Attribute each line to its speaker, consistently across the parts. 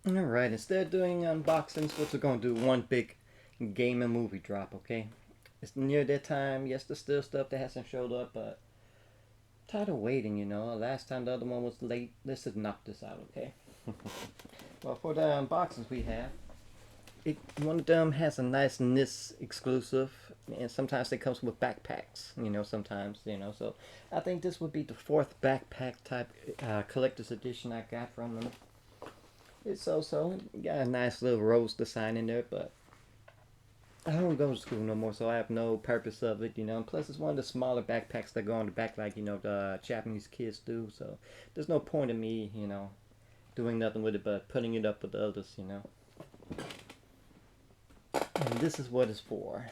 Speaker 1: Alright, instead of doing unboxings, we're going to do one big game and movie drop, okay? It's near that time. Yes, there's still stuff that hasn't showed up, but tired of waiting, you know. Last time the other one was late. Let's just knock this out, okay? Well, for the unboxings we have, one of them has a nice NIS exclusive, and sometimes it comes with backpacks, you know, sometimes, you know. So I think this would be the fourth backpack type collector's edition I got from them. It's so got a nice little rose design in there, but I don't go to school no more, so I have no purpose of it, you know. And plus, it's one of the smaller backpacks that go on the back, like you know the Japanese kids do. So there's no point in me, you know, doing nothing with it but putting it up with the others, you know. And this is what it's for.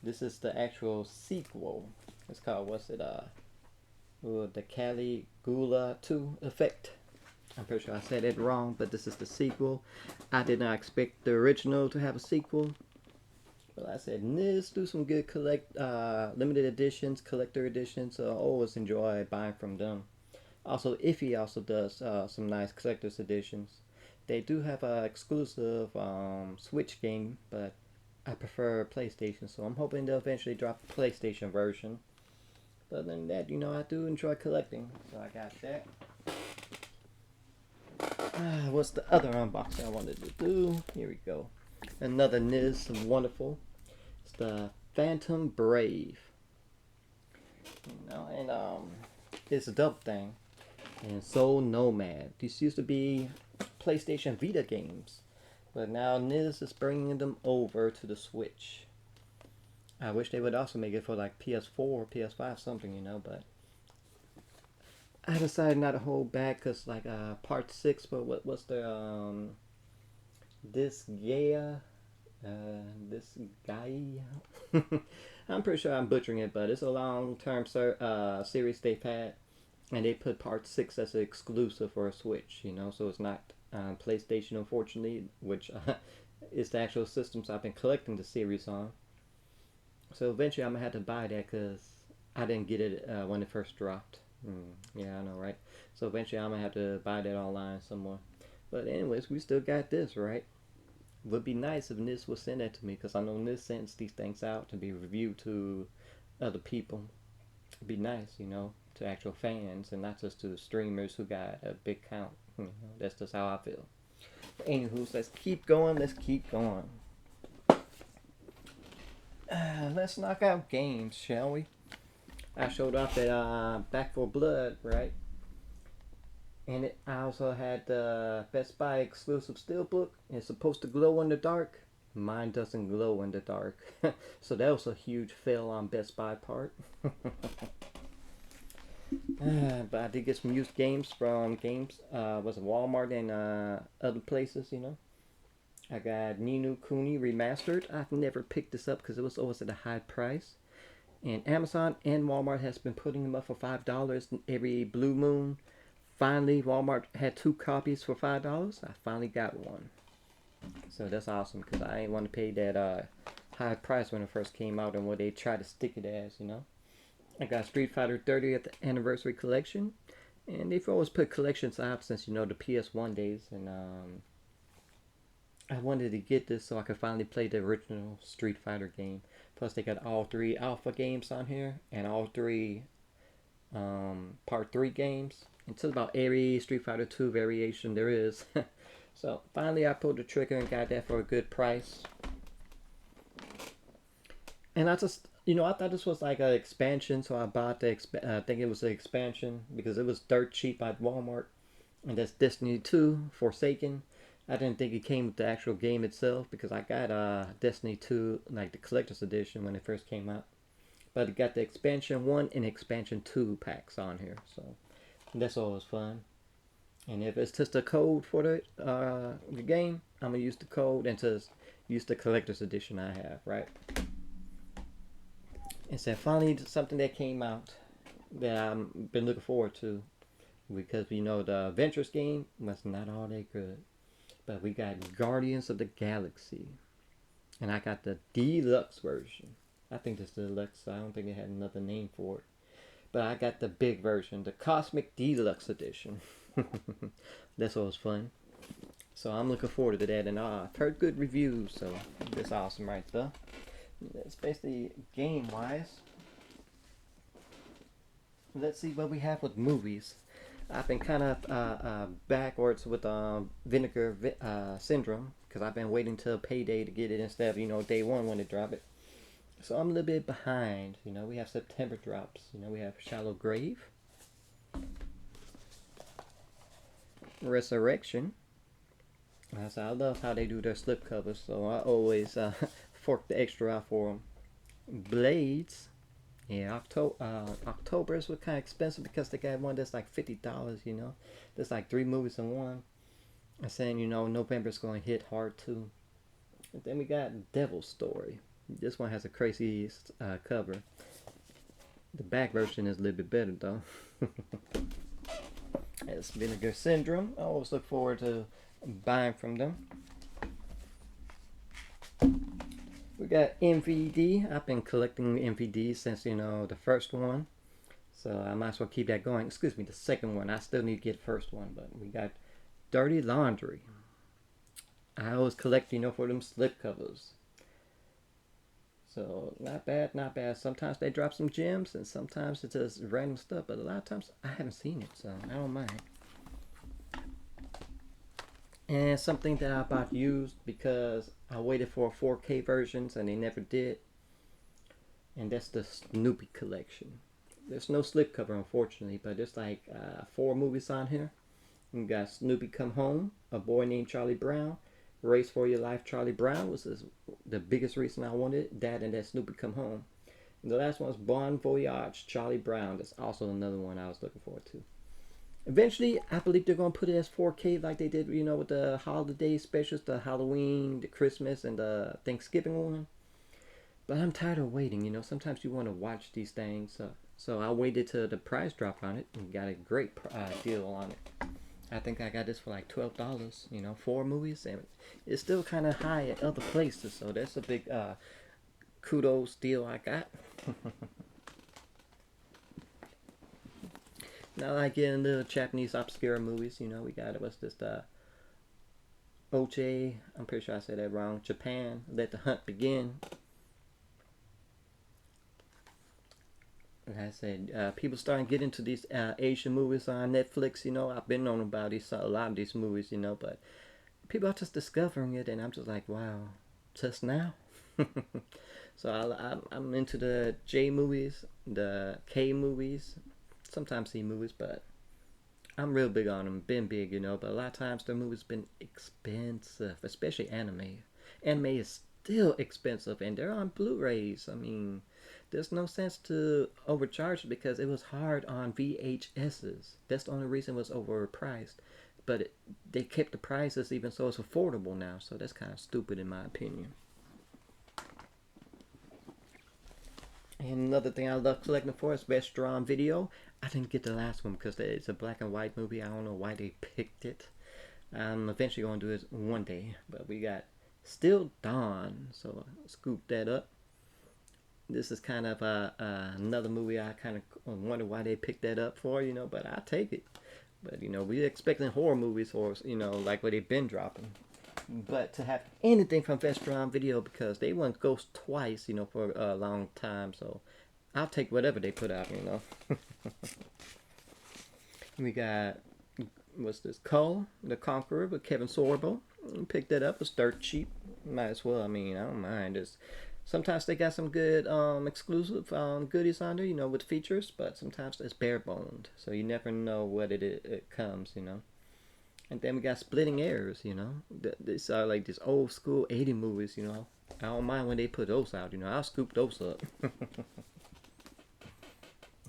Speaker 1: This is the actual sequel. It's called what's it? The Caligula 2 effect. I'm pretty sure I said it wrong, but this is the sequel. I did not expect the original to have a sequel. But like I said, let's do some good limited editions, collector editions. So I always enjoy buying from them. Also, Iffy also does some nice collector's editions. They do have an exclusive Switch game, but I prefer PlayStation, so I'm hoping they'll eventually drop the PlayStation version. But other than that, you know, I do enjoy collecting, so I got that. What's the other unboxing I wanted to do? Here we go. Another NIS, wonderful. It's the Phantom Brave. You know, and it's a double thing. And Soul Nomad. These used to be PlayStation Vita games, but now NIS is bringing them over to the Switch. I wish they would also make it for like PS4 or PS5 something, you know, but I decided not to hold back because like part 6, but what's the this Gaia this guy. I'm pretty sure I'm butchering it, but it's a long-term series they've had, and they put Part 6 as an exclusive for a Switch. You know, so it's not PlayStation, unfortunately, which is the actual systems I've been collecting the series on. So eventually, I'm gonna have to buy that because I didn't get it when it first dropped. Yeah, I know, right? So eventually, I'm gonna have to buy that online somewhere. But anyways, we still got this, right? Would be nice if NIS would send that to me because I know NIS sends these things out to be reviewed to other people. It'd be nice, you know, to actual fans and not just to streamers who got a big count. You know, that's just how I feel. But anywho, let's keep going. Let's keep going. Let's knock out games, shall we? I showed off that Back for Blood, right? And I also had the Best Buy exclusive steelbook. It's supposed to glow in the dark. Mine doesn't glow in the dark. So that was a huge fail on Best Buy part. But I did get some used games from was it Walmart and other places, you know. I got Ni no Kuni remastered. I've never picked this up because it was always at a high price. And Amazon and Walmart has been putting them up for $5 every blue moon. Finally, Walmart had 2 copies for $5. I finally got one, so that's awesome because I ain't want to pay that high price when it first came out and what they try to stick it as, you know. I got Street Fighter 30th Anniversary Collection, and they've always put collections out since you know the PS1 days, and I wanted to get this so I could finally play the original Street Fighter game. Plus, they got all 3 alpha games on here and all 3 Part 3 games. It's about every Street Fighter 2 variation there is. So finally, I pulled the trigger and got that for a good price. And I just, you know, I thought this was like an expansion, so I bought I think it was an expansion because it was dirt cheap at Walmart. And that's Destiny 2 Forsaken. I didn't think it came with the actual game itself because I got Destiny 2, like the collector's edition when it first came out. But it got the expansion 1 and expansion 2 packs on here, so that's always fun. And if it's just a code for the game, I'm gonna use the code and just use the collector's edition I have, right? And so finally something that came out that I've been looking forward to because you know the Adventures game was not all that good. But we got Guardians of the Galaxy. And I got the deluxe version. I think it's the deluxe. I don't think they had another name for it. But I got the big version, the Cosmic Deluxe Edition. That's always fun. So I'm looking forward to that, and I've heard good reviews, so that's awesome right there. That's basically game wise. Let's see what we have with movies. I've been kind of backwards with Vinegar Syndrome because I've been waiting till payday to get it instead of day one when they drop it. So I'm a little bit behind. We have September drops. We have Shallow Grave, Resurrection. So I love how they do their slip covers. So I always fork the extra out for them. Blades. Yeah, October is kind of expensive because they got one that's like $50. There's like 3 movies in one. And saying November's going to hit hard too. And then we got Devil's Story. This one has a crazy cover. The back version is a little bit better though. It's Vinegar Syndrome. I always look forward to buying from them. We got MVD. I've been collecting MVDs since the first one, so I might as well keep that going. Excuse me, the second one. I still need to get the first one, but we got Dirty Laundry. I always collect for them slip covers. So not bad, not bad. Sometimes they drop some gems, and sometimes it's just random stuff. But a lot of times I haven't seen it, so I don't mind. And something that I bought used because I waited for 4K versions and they never did. And that's the Snoopy collection. There's no slipcover unfortunately, but there's like 4 movies on here. You got Snoopy Come Home, A Boy Named Charlie Brown, Race for Your Life Charlie Brown was the biggest reason I wanted that, and that Snoopy Come Home. And the last one was Bon Voyage Charlie Brown. That's also another one I was looking forward to. Eventually, I believe they're going to put it as 4K like they did, with the holiday specials, the Halloween, the Christmas, and the Thanksgiving one. But I'm tired of waiting, Sometimes you want to watch these things. So I waited till the price dropped on it and got a great deal on it. I think I got this for like $12, 4 movies. And it's still kind of high at other places. So that's a big kudos deal I got. Now I get into Japanese obscure movies, we got what's this Oche, I'm pretty sure I said that wrong. Japan, Let the Hunt Begin. Like I said, people starting to get into these Asian movies on Netflix, I've been on about a lot of these movies, but people are just discovering it and I'm just like, wow, just now? So I'm into the J movies, the K movies, sometimes C movies, but I'm real big on them. Been big, but a lot of times the movies been expensive, especially anime. Anime is still expensive, and they're on Blu-rays. I mean, there's no sense to overcharge because it was hard on VHSs. That's the only reason it was overpriced. But they kept the prices even so it's affordable now, so that's kind of stupid in my opinion. And another thing I love collecting for is Best Drawn Video. I didn't get the last one because it's a black and white movie. I don't know why they picked it. I'm eventually going to do it one day. But we got Still Dawn. So scoop that up. This is kind of another movie I kind of wonder why they picked that up for, but I take it. But, we're expecting horror movies or, like what they've been dropping. But to have anything from Best Drawn Video because they went ghost twice, for a long time. So I'll take whatever they put out, We got, what's this, Cull, the Conqueror with Kevin Sorbo. Picked that up. It's dirt cheap. Might as well. I mean, I don't mind. Sometimes they got some good exclusive goodies on there, with features. But sometimes it's bare boned. So you never know what it comes, And then we got Splitting Heirs, These are like these old school 80 movies, I don't mind when they put those out, I'll scoop those up.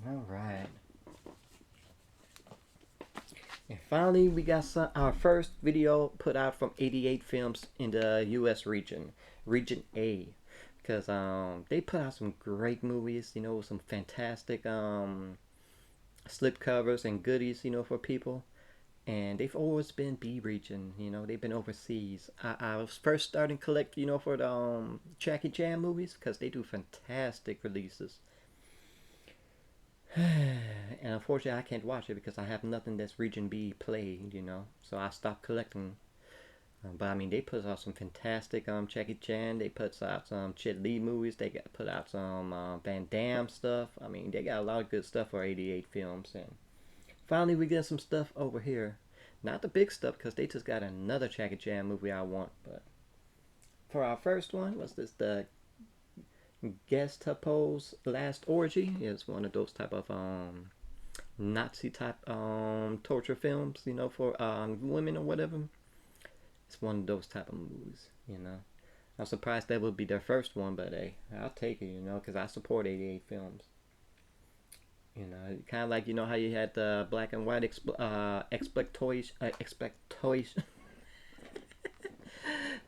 Speaker 1: Alright. And finally, we got our first video put out from 88 Films in the U.S. region, Region A. Because they put out some great movies, with some fantastic slip covers and goodies, for people. And they've always been B region, they've been overseas. I was first starting to collect, for the Jackie Chan movies because they do fantastic releases. And unfortunately, I can't watch it because I have nothing that's region B played, So I stopped collecting But I mean, they put out some fantastic Jackie Chan. They put out some Jet Li movies. They got put out some Van Damme stuff. I mean, they got a lot of good stuff for 88 films. And finally, we get some stuff over here. Not the big stuff, because they just got another Jackie Chan movie I want. But for our first one, what's this? The Gestapo's Last Orgy is one of those type of Nazi type torture films, you know, for women or whatever. It's one of those type of movies, you know. I'm surprised that would be their first one, but hey, I'll take it, you know, because I support 88 films. You know, kind of like, you know, how you had the black and white exploitation.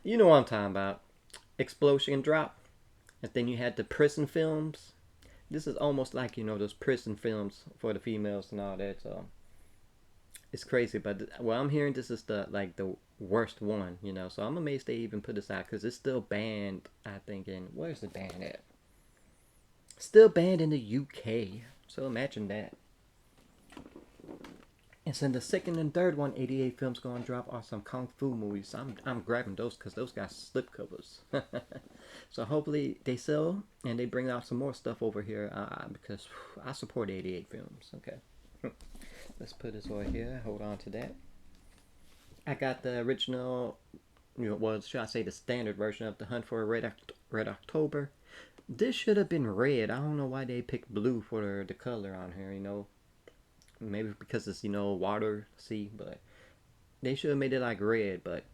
Speaker 1: You know what I'm talking about. Explosion drop. And then you had the prison films. This is almost like, you know, those prison films for the females and all that. So it's crazy, but well, I'm hearing this is the worst one, you know. So I'm amazed they even put this out, because it's still banned, I think. In where's the ban at? Still banned in the UK. So imagine that. And so the second and third one, 88 films gonna drop, are some kung fu movies. So I'm grabbing those, because those got slip covers. So hopefully they sell and they bring out some more stuff over here, because I support 88 films. Okay. Let's put this over here. Hold on to that. I got the original, you know, well, should I say the standard version of The Hunt for Red October. This should have been red. I don't know why they picked blue for the color on here, you know. Maybe because it's, you know, water, sea, but they should have made it like red. But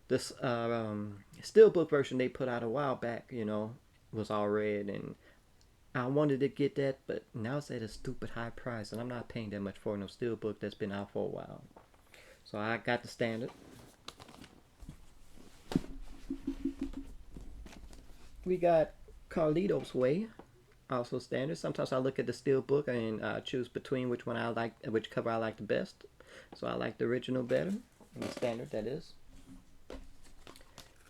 Speaker 1: this steelbook version they put out a while back, you know, was all red, and I wanted to get that, but now it's at a stupid high price, and I'm not paying that much for no steelbook that's been out for a while. So I got the standard. We got Carlito's Way, also standard. Sometimes I look at the steelbook and choose between which one I like, which cover I like the best. So I like the original better, the standard, that is.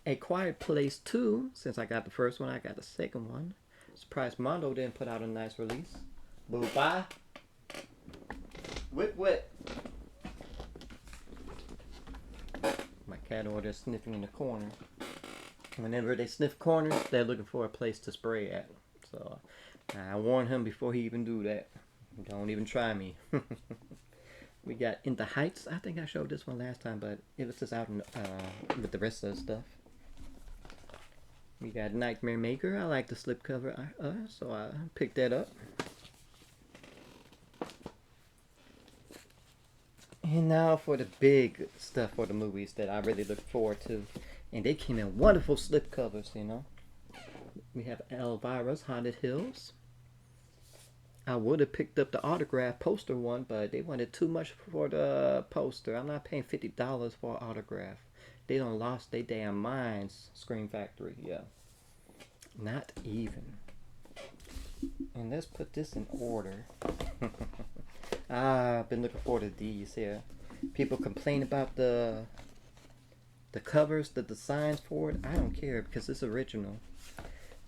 Speaker 1: A Quiet Place 2, since I got the first one, I got the second one. Surprised Mondo didn't put out a nice release. Boo bye. Whip whip. My cat over there sniffing in the corner. Whenever they sniff corners, they're looking for a place to spray at. So I warned him before he even do that. Don't even try me. We got In the Heights. I think I showed this one last time, but it was just out in, with the rest of the stuff. We got Nightmare Maker. I like the slipcover, so I picked that up. And now for the big stuff for the movies that I really look forward to. And they came in wonderful slipcovers, you know. We have Elvira's Haunted Hills. I would have picked up the autograph poster one, but they wanted too much for the poster. I'm not paying $50 for an autograph. They done lost their damn minds, Scream Factory, yeah. Not even. And let's put this in order. I've been looking forward to these here. People complain about the covers, the designs for it. I don't care, because it's original.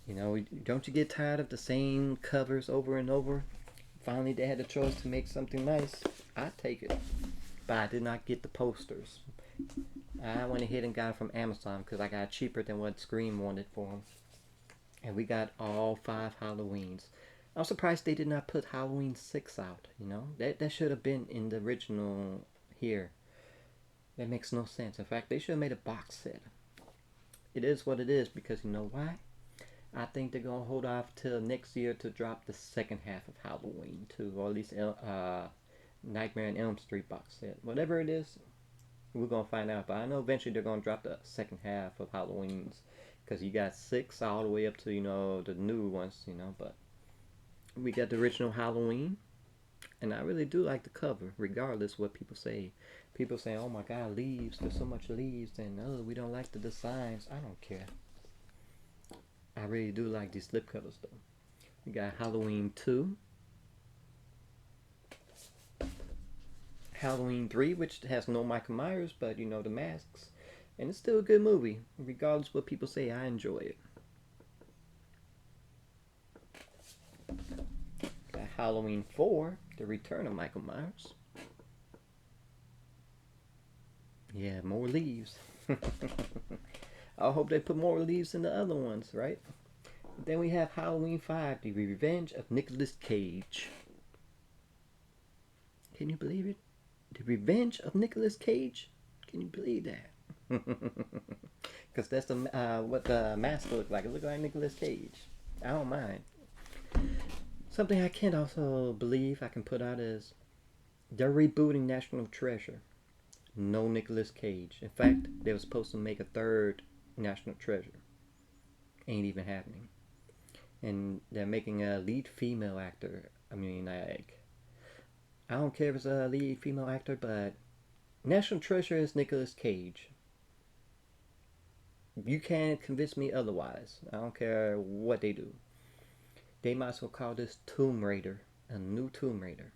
Speaker 1: You know, don't you get tired of the same covers over and over? Finally, they had a choice to make something nice. I take it. But I did not get the posters. I went ahead and got it from Amazon, because I got it cheaper than what Scream wanted for them. And we got all 5 Halloweens. I'm surprised they did not put Halloween 6 out, you know? That should have been in the original here. That makes no sense. In fact, they should have made a box set. It is what it is, because you know why? I think they're going to hold off till next year to drop the second half of Halloween too, or at least Nightmare on Elm Street box set. Whatever it is, we're going to find out. But I know eventually they're going to drop the second half of Halloween's, because you got 6 all the way up to, you know, the new ones, you know. But we got the original Halloween, and I really do like the cover, regardless what people say. People say, oh my god, leaves, there's so much leaves, and oh, we don't like the designs. I don't care. I really do like these slipcovers though. We got Halloween 2, Halloween 3, which has no Michael Myers, but you know, the masks. And it's still a good movie. Regardless what people say, I enjoy it. Got Halloween 4, The Return of Michael Myers. Yeah, more leaves. I hope they put more leaves in the other ones, right? Then we have Halloween 5, The Revenge of Nicolas Cage. Can you believe it? The Revenge of Nicolas Cage? Can you believe that? Because that's what the mask looked like. It looked like Nicolas Cage. I don't mind. Something I can't also believe I can put out is they're rebooting National Treasure. No Nicolas Cage. In fact, they were supposed to make a third National Treasure. Ain't even happening. And they're making a lead female actor. I mean, like, I don't care if it's a lead female actor, but National Treasure is Nicolas Cage. You can't convince me otherwise. I don't care what they do. They might as well call this Tomb Raider, a new Tomb Raider.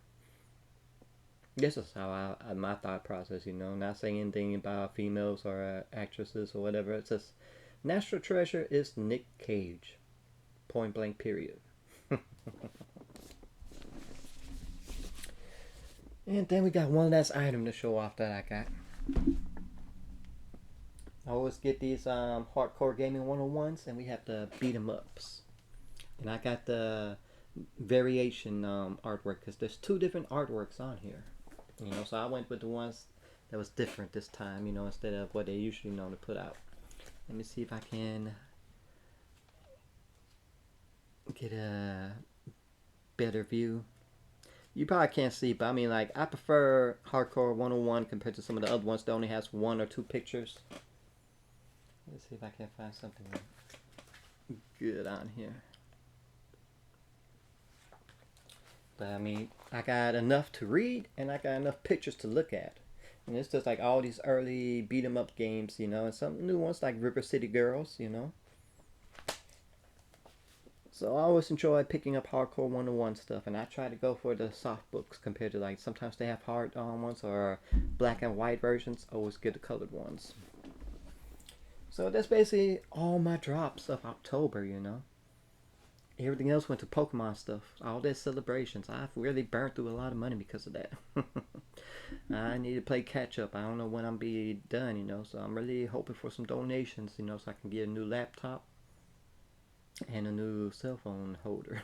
Speaker 1: This is how my thought process, not saying anything about females or actresses or whatever. It's just National Treasure is Nick Cage. Point blank, period. And then we got one last item to show off that I got. I always get these hardcore gaming 101s, and we have the beat 'em ups. And I got the variation artwork because there's two different artworks on here. So I went with the ones that was different this time, instead of what they usually know to put out. Let me see if I can get a better view. You probably can't see, but I mean, like, I prefer Hardcore 101 compared to some of the other ones that only has one or two pictures. Let's see if I can find something good on here. But I mean, I got enough to read and I got enough pictures to look at. And it's just like all these early beat 'em up games, and some new ones like River City Girls, So I always enjoy picking up Hardcore 101 stuff, and I try to go for the soft books compared to, like, sometimes they have hard ones or black and white versions. I always get the colored ones. So that's basically all my drops of October, Everything else went to Pokemon stuff. All their celebrations. I've really burned through a lot of money because of that. I need to play catch up. I don't know when I'm be done, So I'm really hoping for some donations, so I can get a new laptop and a new cell phone holder.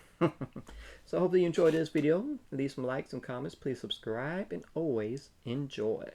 Speaker 1: So hopefully you enjoyed this video. Leave some likes and comments. Please subscribe and always enjoy.